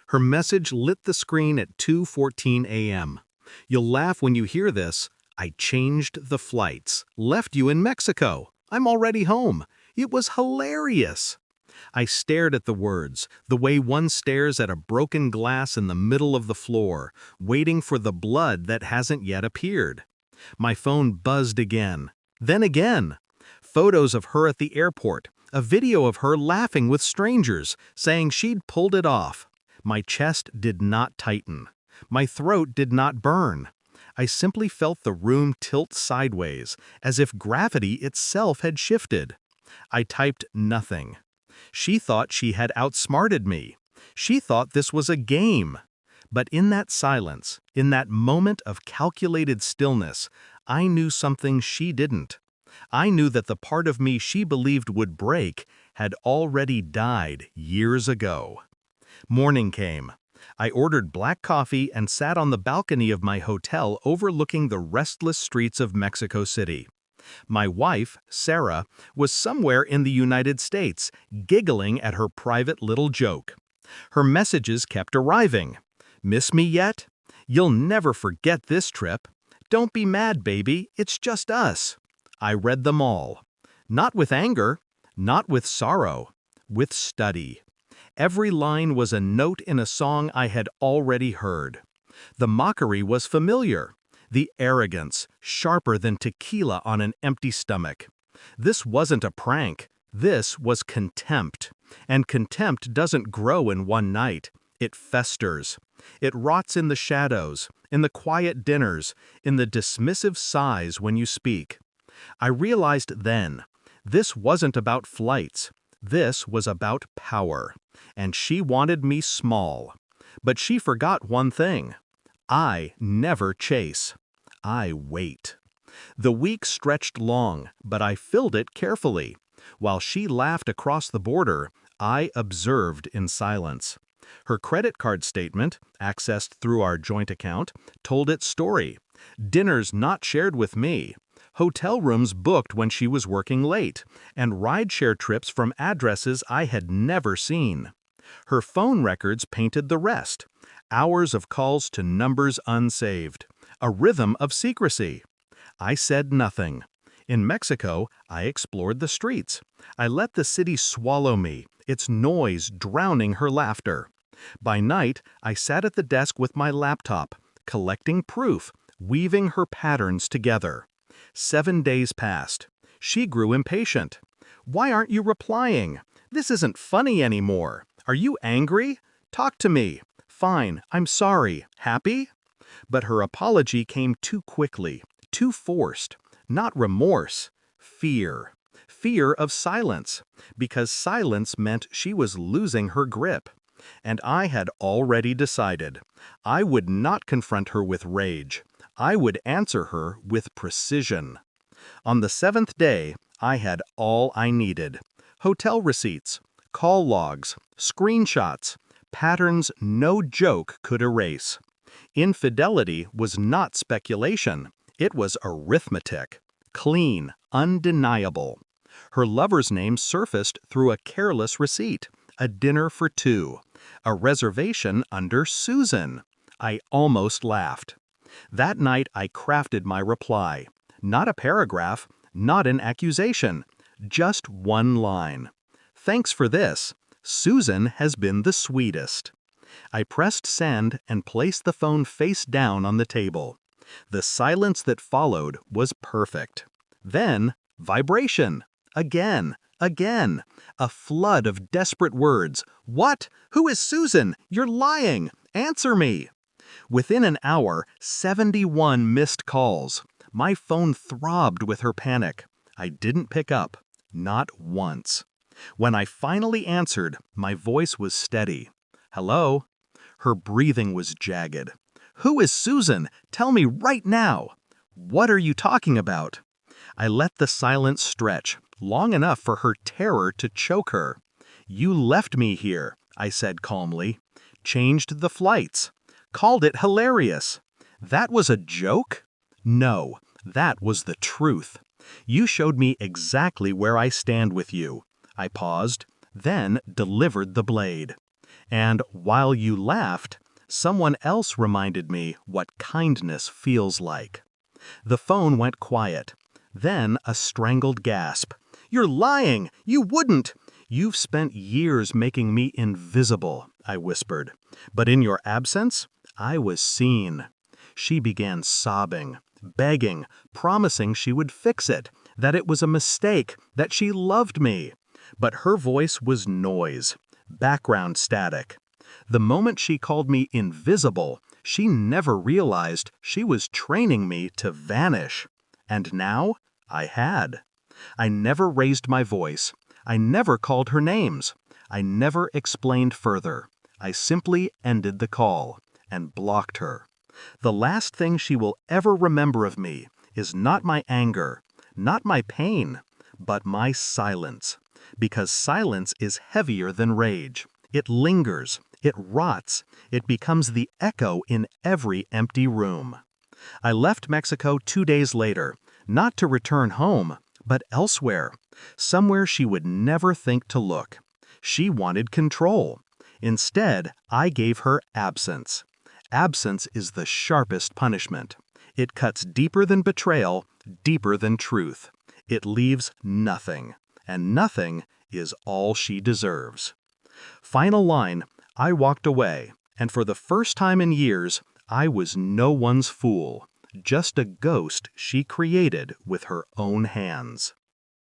Her message lit the screen at 2:14 a.m. You'll laugh when you hear this. I changed the flights, left you in Mexico. I'm already home. It was hilarious. I stared at the words, the way one stares at a broken glass in the middle of the floor, waiting for the blood that hasn't yet appeared. My phone buzzed again. Then again. Photos of her at the airport, a video of her laughing with strangers, saying she'd pulled it off. My chest did not tighten. My throat did not burn. I simply felt the room tilt sideways, as if gravity itself had shifted. I typed nothing. She thought she had outsmarted me. She thought this was a game. But in that silence, in that moment of calculated stillness, I knew something she didn't. I knew that the part of me she believed would break had already died years ago. Morning came. I ordered black coffee and sat on the balcony of my hotel overlooking the restless streets of Mexico City. My wife, Sarah, was somewhere in the United States, giggling at her private little joke. Her messages kept arriving. Miss me yet? You'll never forget this trip. Don't be mad, baby, it's just us. I read them all. Not with anger, not with sorrow, with study. Every line was a note in a song I had already heard. The mockery was familiar. The arrogance, sharper than tequila on an empty stomach. This wasn't a prank. This was contempt. And contempt doesn't grow in one night. It festers. It rots in the shadows, in the quiet dinners, in the dismissive sighs when you speak. I realized then, this wasn't about flights. This was about power. And she wanted me small. But she forgot one thing. I never chase. I wait. The week stretched long, but I filled it carefully. While she laughed across the border, I observed in silence. Her credit card statement, accessed through our joint account, told its story. Dinners not shared with me. Hotel rooms booked when she was working late, and rideshare trips from addresses I had never seen. Her phone records painted the rest. Hours of calls to numbers unsaved. A rhythm of secrecy. I said nothing. In Mexico, I explored the streets. I let the city swallow me, its noise drowning her laughter. By night, I sat at the desk with my laptop, collecting proof, weaving her patterns together. 7 days passed. She grew impatient. Why aren't you replying? This isn't funny anymore. Are you angry? Talk to me. Fine, I'm sorry. Happy? But her apology came too quickly, too forced. Not remorse. Fear. Fear of silence. Because silence meant she was losing her grip. And I had already decided. I would not confront her with rage. I would answer her with precision. On the 7th day, I had all I needed. Hotel receipts, call logs, screenshots, patterns no joke could erase. Infidelity was not speculation. It was arithmetic. Clean, undeniable. Her lover's name surfaced through a careless receipt, a dinner for two, a reservation under Susan. I almost laughed. That night I crafted my reply. Not a paragraph, not an accusation, just one line. Thanks for this. Susan has been the sweetest. I pressed send and placed the phone face down on the table. The silence that followed was perfect. Then, vibration. Again. A flood of desperate words. What? Who is Susan? You're lying. Answer me. Within an hour, 71 missed calls. My phone throbbed with her panic. I didn't pick up. Not once. When I finally answered, my voice was steady. Hello? Her breathing was jagged. Who is Susan? Tell me right now. What are you talking about? I let the silence stretch, long enough for her terror to choke her. You left me here, I said calmly. Changed the flights. Called it hilarious. That was a joke? No, that was the truth. You showed me exactly where I stand with you. I paused, then delivered the blade. And while you laughed, someone else reminded me what kindness feels like. The phone went quiet. Then a strangled gasp. "You're lying! You wouldn't! You've spent years making me invisible," I whispered. "But in your absence, I was seen." She began sobbing, begging, promising she would fix it, that it was a mistake, that she loved me. But her voice was noise, background static. The moment she called me invisible, she never realized she was training me to vanish. And now I had. I never raised my voice. I never called her names. I never explained further. I simply ended the call and blocked her. The last thing she will ever remember of me is not my anger, not my pain, but my silence. Because silence is heavier than rage. It lingers, it rots, it becomes the echo in every empty room. I left Mexico 2 days later, not to return home, but elsewhere, somewhere she would never think to look. She wanted control. Instead, I gave her absence. Absence is the sharpest punishment. It cuts deeper than betrayal, deeper than truth. It leaves nothing, and nothing is all she deserves. Final line, I walked away, and for the first time in years, I was no one's fool, just a ghost she created with her own hands.